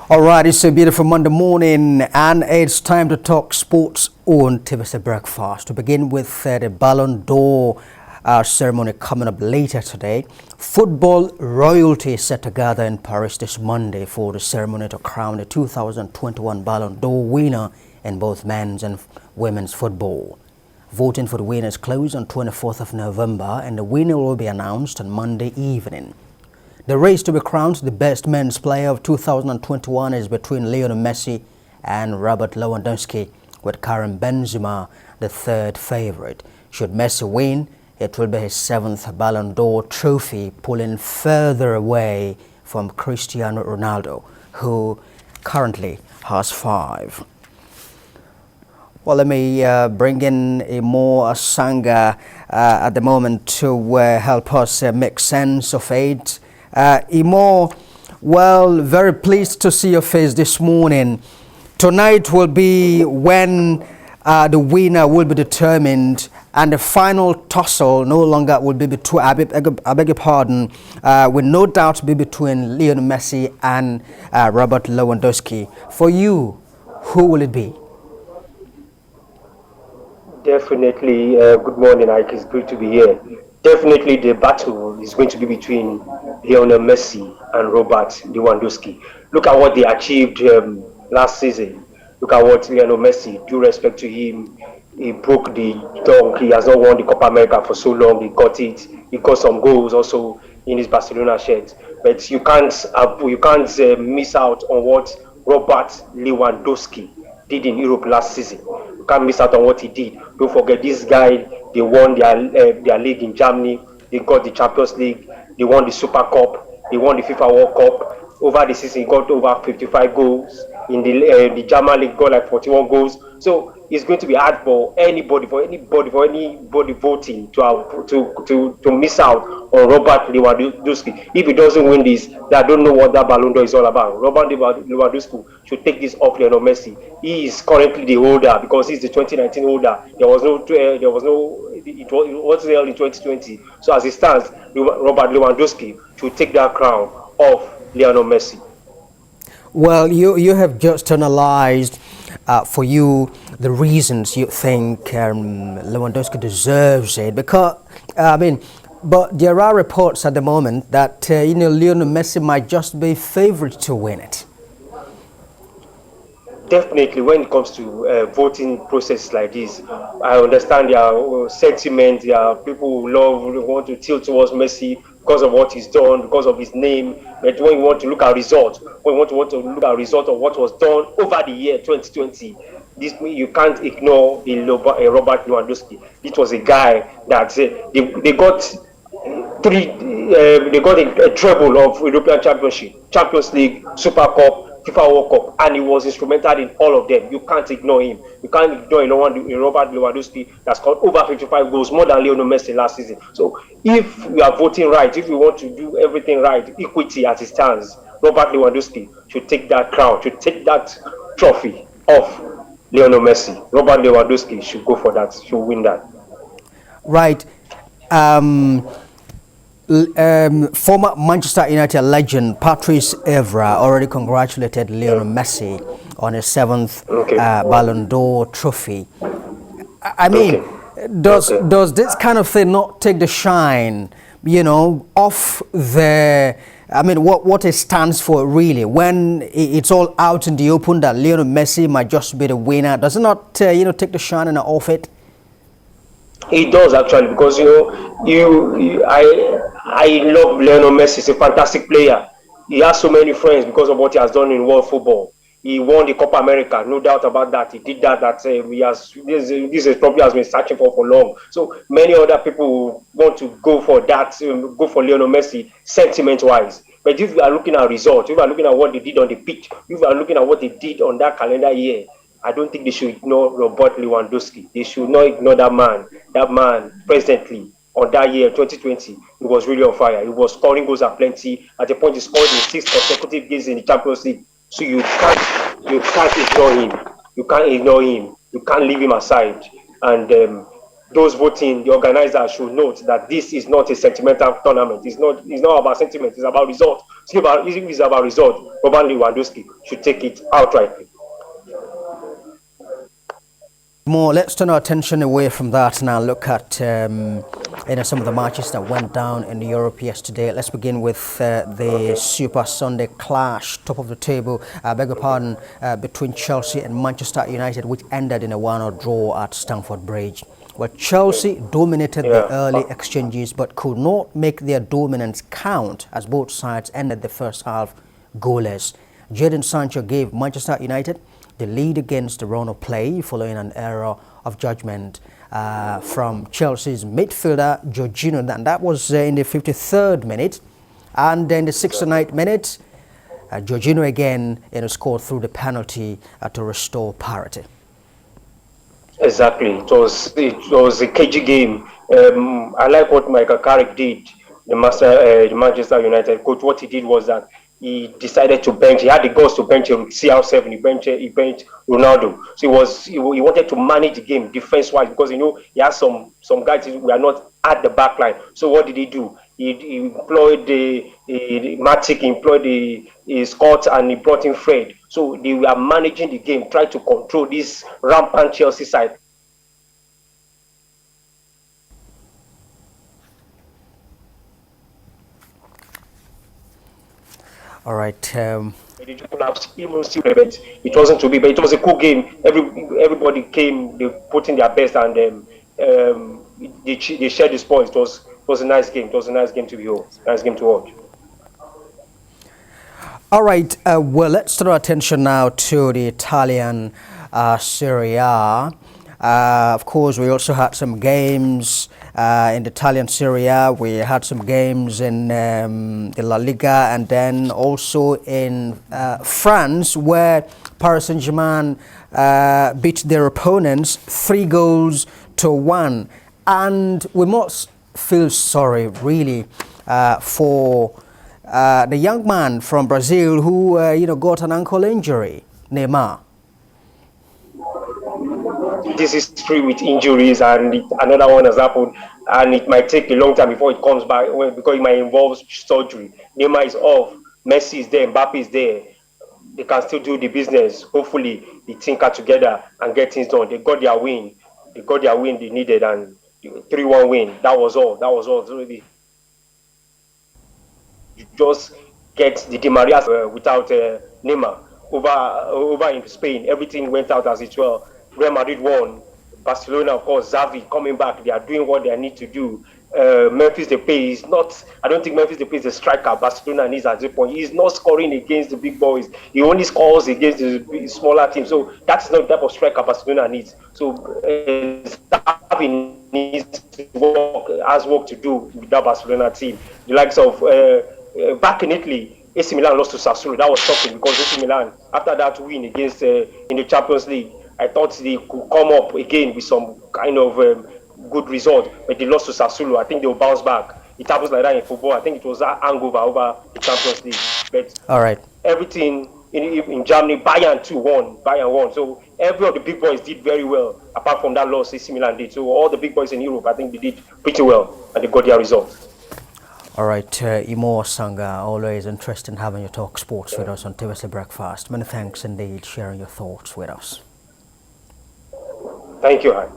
All right, it's a beautiful Monday morning, and it's time to talk sports on TVC Breakfast. To begin with, the Ballon d'Or ceremony coming up later today. Football royalty is set to gather in Paris this Monday for the ceremony to crown the 2021 Ballon d'Or winner in both men's and women's football. Voting for the winners closed on 24th of November, and the winner will be announced on Monday evening. The race to be crowned the best men's player of 2021 is between Lionel Messi and Robert Lewandowski, with Karim Benzema the third favorite. Should Messi win, it will be his seventh Ballon d'Or trophy, pulling further away from Cristiano Ronaldo, who currently has 5. Well, let me bring in Umoh Asanga at the moment to help us make sense of it. Umoh, well, very pleased to see your face this morning. Tonight will be when the winner will be determined, and the final tussle no longer will be between, I beg your pardon, will no doubt be between Lionel Messi and Robert Lewandowski. For you, who will it be? Definitely, good morning, Ike. It's good to be here. Definitely, the battle is going to be between Lionel Messi and Robert Lewandowski. Look at what they achieved last season. Look at what Lionel Messi, due respect to him, he broke the dunk. He has not won the Copa America for so long. He got it. He got some goals also in his Barcelona shirt. But you can't miss out on what Robert Lewandowski did in Europe last season. You can't miss out on what he did. Don't forget, this guy, they won their league in Germany. They got the Champions League. They won the Super Cup. They won the FIFA World Cup. Over the season, he got over 55 goals. In the German league, got like 41 goals. So it's going to be hard for anybody voting to miss out on Robert Lewandowski. If he doesn't win this, I don't know what that Ballon d'Or is all about. Robert Lewandowski should take this off Lionel Messi. He is currently the holder because he's the 2019 holder. It wasn't held in 2020. So as it stands, Robert Lewandowski should take that crown off Lionel Messi. Well, you have just analyzed for you the reasons you think Lewandowski deserves it, because but there are reports at the moment that Lionel Messi might just be favourite to win it. Definitely, when it comes to voting process like this, I understand there are sentiment. There are people who want to tilt towards Messi because of what he's done, because of his name. But when you want to look at results, when you want to look at result of what was done over the year 2020, you can't ignore the Robert Lewandowski. This was a guy that they got a treble of European Championship, Champions League, Super Cup, FIFA World Cup, and he was instrumental in all of them. You can't ignore him. You can't ignore Robert Lewandowski that's got over 55 goals, more than Lionel Messi last season. So if we are voting right, if we want to do everything right, equity as it stands, Robert Lewandowski should take that crown, should take that trophy off Lionel Messi. Robert Lewandowski should go for that, should win that. Right. Former Manchester United legend Patrice Evra already congratulated Lionel Messi on his 7th Ballon d'Or trophy. I mean, does this kind of thing not take the shine, off the, what it stands for really, when it's all out in the open that Lionel Messi might just be the winner? Does it not, take the shine and off it? It does actually, because I love Lionel Messi. He's a fantastic player. He has so many friends because of what he has done in world football. He won the Copa America, no doubt about that. He did that. This is probably has been searching for long. So many other people want to go for that, go for Lionel Messi, sentiment-wise. But if you are looking at results, if you are looking at what they did on the pitch, if you are looking at what they did on that calendar year, I don't think they should ignore Robert Lewandowski. They should not ignore that man. That man, presently, on that year, 2020, he was really on fire. He was scoring goals at plenty. At the point, he scored in 6 consecutive games in the Champions League. So you can't ignore him. You can't ignore him. You can't leave him aside. And those voting, the organizers should note that this is not a sentimental tournament. It's not about sentiment. It's about result. If it's about result, Robert Lewandowski should take it outrightly. More, let's turn our attention away from that and now look at some of the matches that went down in Europe yesterday. Let's begin with the Super Sunday clash, top of the table, beg your pardon, between Chelsea and Manchester United, which ended in a 1-1 draw at Stamford Bridge. Well, Chelsea dominated the early exchanges but could not make their dominance count as both sides ended the first half goalless. Jadon Sancho gave Manchester United the lead against the run of play following an error of judgment from Chelsea's midfielder Jorginho, and that was in the 53rd minute. And then the 69th minute, Jorginho again scored through the penalty to restore parity. Exactly, it was a cagey game. I like what Michael Carrick did, the Manchester United coach. What he did was that he decided to bench. He had the goals to bench CR7. He benched Ronaldo. So he wanted to manage the game defense-wise because he has some guys who are not at the back line. So what did he do? He employed the Matic, he employed the Scott, and he brought in Fred. So they were managing the game, trying to control this rampant Chelsea side. All right. It wasn't to be, but it was a cool game. Everybody came, they put in their best, and they shared the spoils. It was a nice game. It was a nice game to be nice game to watch. All right. Well, let's turn our attention now to the Italian Serie A. Of course, we also had some games in the Italian Serie A. We had some games in the La Liga, and then also in France, where Paris Saint-Germain beat their opponents 3-1. And we must feel sorry, really, for the young man from Brazil who, got an ankle injury, Neymar. This is history with injuries, and another one has happened, and it might take a long time before it comes back because it might involve surgery. Neymar is off, Messi is there, Mbappe is there. They can still do the business. Hopefully, they think together and get things done. They got their win. They needed, and 3-1 win. That was all. So you just get the Di Maria without Neymar over in Spain. Everything went out as it well. Real Madrid won. Barcelona, of course, Xavi coming back. They are doing what they need to do. Memphis Depay is not. I don't think Memphis Depay is a striker. Barcelona needs at this point. He's not scoring against the big boys. He only scores against the smaller teams. So that's not the type of striker Barcelona needs. So Xavi needs to has work to do with that Barcelona team. The likes of back in Italy, AC Milan lost to Sassuolo. That was shocking because AC Milan, after that win against in the Champions League, I thought they could come up again with some kind of good result, but they lost to Sassuolo. I think they will bounce back. It happens like that in football. I think it was that hangover over the Champions League. But all right, everything in Germany, Bayern too won. Bayern won. So every of the big boys did very well, apart from that loss AC Milan did. So all the big boys in Europe, I think they did pretty well, and they got their result. All right, Umoh, Asanga, always interesting having you talk sports with us on TVC Breakfast. Many thanks indeed sharing your thoughts with us. Thank you, Han.